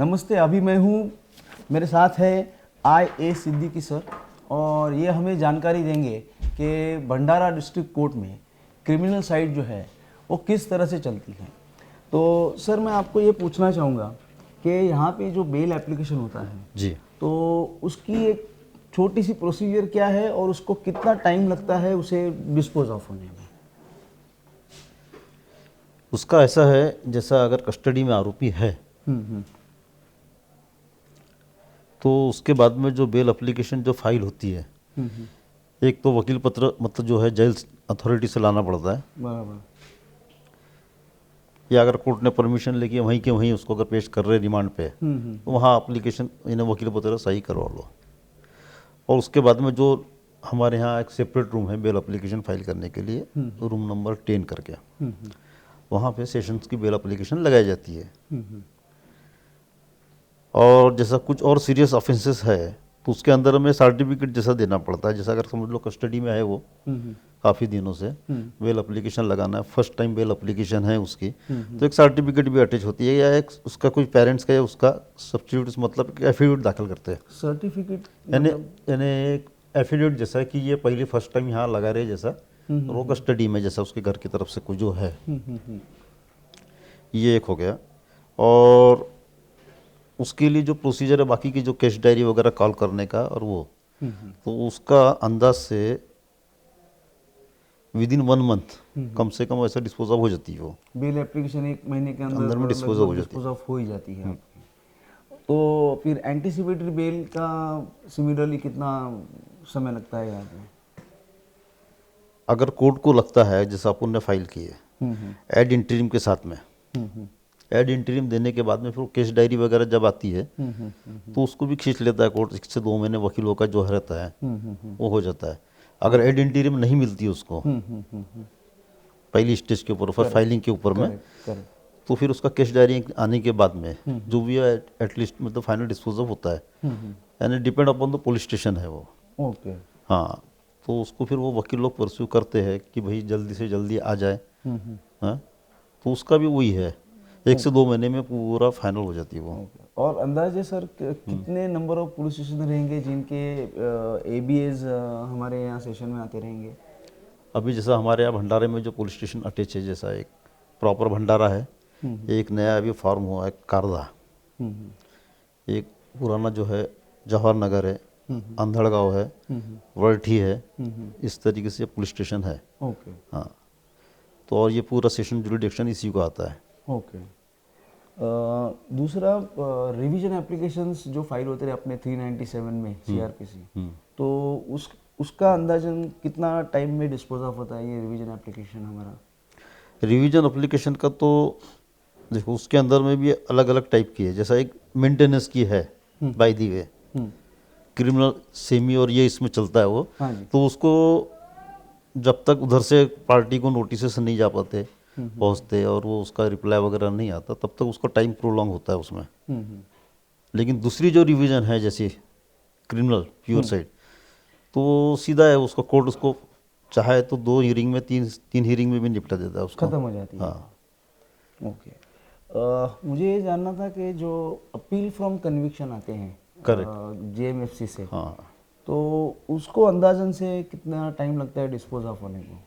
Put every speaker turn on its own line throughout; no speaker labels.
नमस्ते, अभी मैं हूँ, मेरे साथ है आई.ए. सिद्दीकी सर और ये हमें जानकारी देंगे कि भंडारा डिस्ट्रिक्ट कोर्ट में क्रिमिनल साइड जो है वो किस तरह से चलती है। तो सर मैं आपको ये पूछना चाहूँगा कि यहाँ पे जो बेल एप्लीकेशन होता है
जी,
तो उसकी एक छोटी सी प्रोसीजर क्या है और उसको कितना टाइम लगता है उसे डिस्पोज ऑफ होने में।
उसका ऐसा है, जैसा अगर कस्टडी में आरोपी है तो उसके बाद में जो बेल एप्लीकेशन जो फाइल होती है, एक तो वकील पत्र मतलब जो है जेल अथॉरिटी से लाना पड़ता है,
बराबर।
या अगर कोर्ट ने परमिशन लेके वहीं के वहीं उसको अगर पेश कर रहे रिमांड पे तो वहाँ एप्लीकेशन इन्हें वकील पत्र सही करवा लो। और उसके बाद में जो हमारे यहाँ एक सेपरेट रूम है बेल एप्लीकेशन फाइल करने के लिए, रूम नंबर 10 करके, वहाँ पे सेशंस की बेल एप्लीकेशन लगाई जाती है। और जैसा कुछ और सीरियस ऑफेंसेस है तो उसके अंदर हमें सर्टिफिकेट जैसा देना पड़ता है। जैसा अगर समझ लो कस्टडी में है वो काफ़ी दिनों से, बेल एप्लीकेशन लगाना है, फर्स्ट टाइम बेल एप्लीकेशन है उसकी, तो एक सर्टिफिकेट भी अटैच होती है, या एक उसका कोई पेरेंट्स का या उसका सब्स्टिट्यूट मतलब एफिडेविट दाखिल करते हैं।
सर्टिफिकेट
यानी एक एफिडेविट जैसा कि ये पहली फर्स्ट टाइम यहाँ लगा रहे जैसा, और वो कस्टडी में जैसा उसके घर की तरफ से कुछ जो है, ये एक हो गया। और उसके लिए जो प्रोसीजर है बाकी की, जो केस डायरी वगैरह कॉल करने का और वो, तो उसका अंदाज से विद इन 1 मंथ कम से कम वैसा डिस्पोज ऑफ हो जाती है वो।
बेल एप्लीकेशन 1 महीने के अंदर
में डिस्पोज ऑफ हो जाती है।
ऑफ हो ही जाती है आपकी। तो फिर एंटीसिपेटरी बेल का सिमिलरली कितना समय लगता है यहाँ पे?
अगर कोर्ट को लगता है जैसा अपन ने फाइल की है एड इंटरिम के साथ में, एड इंटरिम देने के बाद में फिर केस डायरी वगैरह जब आती है तो उसको भी खींच लेता है कोर्ट, 1 से 2 महीने वकीलों का जो रहता है वो हो जाता है। अगर एड इंटरिम नहीं मिलती उसको पहली स्टेज के ऊपर, फर्स्ट फाइलिंग के ऊपर में, तो फिर उसका केस डायरी आने के बाद में जो भी है एटलीस्ट मतलब फाइनल डिस्पोजल होता है, यानी depend upon the police station है वो।
ओके।
हाँ, तो उसको फिर वो वकील लोग परस्यू करते हैं कि भाई जल्दी से जल्दी आ जाए। हाँ, तो उसका भी वही है, 1 से 2 महीने में पूरा फाइनल हो जाती है वो।
और अंदाजे सर कितने नंबर ऑफ पुलिस स्टेशन रहेंगे जिनके एबीएस हमारे यहाँ सेशन में आते रहेंगे?
अभी जैसा हमारे यहाँ भंडारे में जो पुलिस स्टेशन अटैच है, जैसा एक प्रॉपर भंडारा है, एक नया अभी फॉर्म हुआ है कारदा, एक पुराना जो है जवाहर नगर है, अंधड़गांव है, वर्ठी है, इस तरीके से पुलिस स्टेशन है।
ओके।
हाँ, तो और ये पूरा सेशन जुरिडिक्शन इसी को आता है।
ओके। दूसरा रिवीजन एप्लीकेशंस जो फाइल होते रहे अपने 397 में सीआरपीसी, तो उसका अंदाजन कितना टाइम में डिस्पोज ऑफ होता है ये रिवीजन एप्लीकेशन हमारा?
रिवीजन एप्लीकेशन का तो देखो उसके अंदर में भी अलग अलग टाइप की है। जैसा एक मेंटेनेंस की है by the way, criminal semi और ये इसमें चलता है वो।
हाँ जी।
तो उसको जब तक उधर से पार्टी को नोटिस नहीं जा पाते पहुंचते और वो उसका रिप्लाई वगैरह नहीं आता, तब तक उसका टाइम प्रोलॉन्ग होता है उसमें। लेकिन दूसरी जो रिवीजन है जैसे क्रिमिनल प्योर साइड, तो वो सीधा है, उसका कोर्ट उसको चाहे तो 2 हियरिंग में, तीन हियरिंग में भी निपटा देता है उसको,
खत्म हो जाती है।
हाँ।
ओके। मुझे ये जानना था कि जो अपील फ्रॉम कन्विक्शन आते हैं जेएमएफसी से,
हाँ,
तो उसको अंदाजन से कितना टाइम लगता है डिस्पोज ऑफ होने को?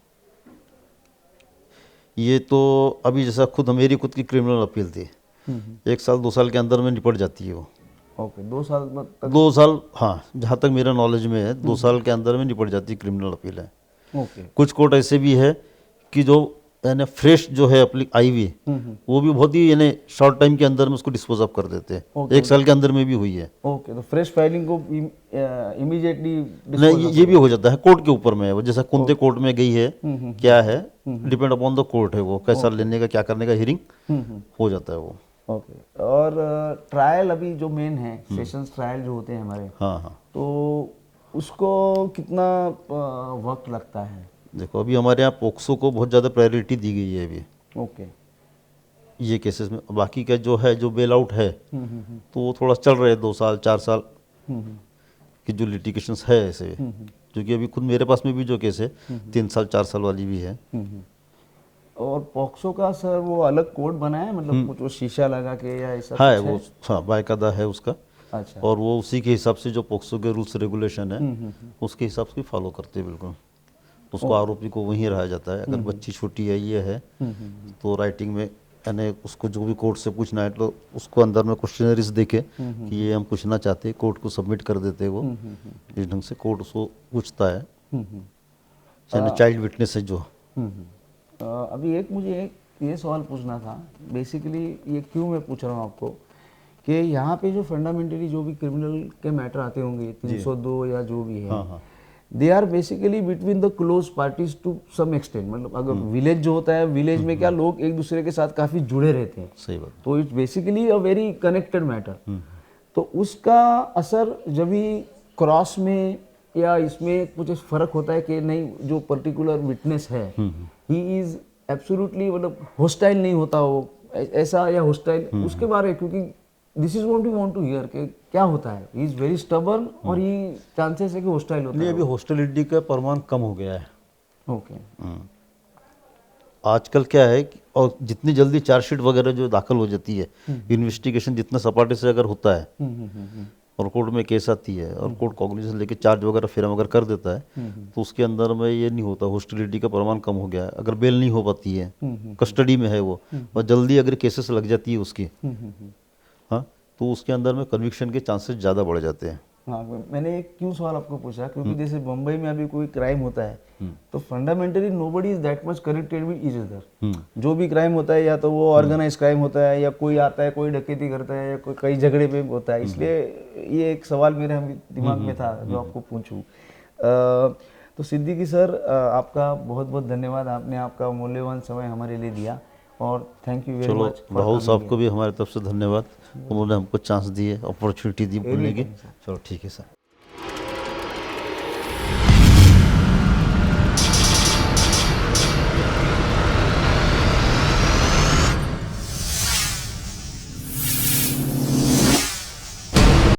ये तो अभी जैसा मेरी खुद की क्रिमिनल अपील थी, 1 साल 2 साल के अंदर में निपट जाती है वो।
ओके, 2 साल तक?
2 साल, हाँ, जहाँ तक मेरा नॉलेज में है 2 साल के अंदर में निपट जाती है क्रिमिनल अपील है।
ओके।
कुछ कोर्ट ऐसे भी है कि जो यानी फ्रेश जो है अपनी आई हुई, वो भी बहुत ही यानी शॉर्ट टाइम के अंदर में उसको डिस्पोज ऑफ कर देते हैं। 1 साल के अंदर में भी हुई है।
ओके, तो फ्रेश फाइलिंग को इमीडिएटली
नहीं, ये भी हो जाता है, कोर्ट के ऊपर में है वो। जैसा कुंते कोर्ट में गई है, क्या है, डिपेंड अपॉन द कोर्ट है वो, कैसा लेने का क्या करने का, हियरिंग हो जाता है वो।
ओके। और ट्रायल अभी जो मेन है, सेशंस ट्रायल जो होते हैं हमारे,
हाँ हाँ,
तो उसको कितना वक्त लगता है?
देखो अभी हमारे यहाँ पोक्सो को बहुत ज़्यादा प्रायोरिटी दी गई है अभी
ओके।
ये केसेस में। बाकी का जो है जो बेल आउट है तो वो थोड़ा चल रहे हैं, 2 साल 4 साल की जो लिटिगेशंस है ऐसे, क्योंकि अभी खुद मेरे पास में भी जो केस है 3 साल 4 साल वाली भी है।
और पॉक्सो का सर वो अलग कोड बना है, मतलब कुछ वो शीशा लगा के या ऐसा
है
कुछ
वो, हाँ बाकायदा है उसका।
अच्छा।
और वो उसी के हिसाब से जो पोक्सो के रूल्स रेगुलेशन है उसके हिसाब से फॉलो करते हैं बिल्कुल। उसको आरोपी को वहीं रहा जाता है। अगर बच्ची छोटी है ये है तो राइटिंग में यानी उसको जो भी कोर्ट से पूछना है तो उसको अंदर में क्वेश्चनरीज देके कि ये हम पूछना चाहते हैं, कोर्ट को सबमिट कर देते हैं वो। इस ढंग से कोर्ट उसको पूछता है, यानी चाइल्ड विटनेस है जो।
अभी मुझे एक ये सवाल पूछना था, बेसिकली ये क्यों मैं पूछ रहा हूँ आपको कि यहाँ पे जो फंडामेंटली जो भी क्रिमिनल के मैटर आते होंगे 302 या जो भी है,
हाँ हाँ
they are basically between the close parties to some extent. मतलब अगर विलेज जो होता है, विलेज में क्या लोग एक दूसरे के साथ काफी जुड़े रहते हैं,
सही बात।
तो it's basically a very connected matter. तो उसका असर जब भी क्रॉस में या इसमें कुछ फर्क होता है कि नहीं, जो पर्टिकुलर विटनेस है ही इज एब्सोल्युटली मतलब हॉस्टाइल नहीं होता वो ऐसा, या हॉस्टाइल उसके बारे में, क्योंकि this is what we want to hear कि क्या होता है, ही इज वेरी स्टबर्न और ही चांसेस है कि हॉस्टाइल होता
नहीं,
है।
अभी हॉस्टिलिटी का प्रमाण कम हो गया है।
ओके।
आजकल क्या है कि और जितनी जल्दी चार्जशीट वगैरह जो दाखिल हो जाती है, इन्वेस्टिगेशन जितना सपाटे से अगर होता है और कोर्ट में केस आती है और कोर्ट कॉग्निजेंस लेके चार्ज वगैरह फिर अगर कर देता है तो उसके अंदर में ये नहीं होता, हॉस्टिलिटी का प्रमाण कम हो गया है। अगर बेल नहीं हो पाती है, कस्टडी में है वो, और जल्दी अगर केसेस लग जाती है उसकी, हाँ, तो उसके अंदर में कन्विक्शन के चांसेस ज़्यादा बढ़ जाते हैं।
हाँ, मैंने एक क्यों सवाल आपको पूछा, क्योंकि जैसे बम्बई में अभी कोई क्राइम होता है तो fundamentally nobody is that much connected with each other. जो भी क्राइम होता है या तो वो ऑर्गेनाइज क्राइम होता है या कोई आता है कोई डकैती करता है या कोई कई झगड़े पे होता है, इसलिए ये एक सवाल मेरे दिमाग में था जो आपको पूछूं। तो सिद्दीकी सर, आपका बहुत बहुत धन्यवाद, आपने आपका मूल्यवान समय हमारे लिए दिया और थैंक यू वेरी
चलो,
मच।
राहुल साहब को भी हमारी तरफ से धन्यवाद, उन्होंने हमको चांस दिए, अपॉर्चुनिटी दी बोलने की। चलो ठीक है सर।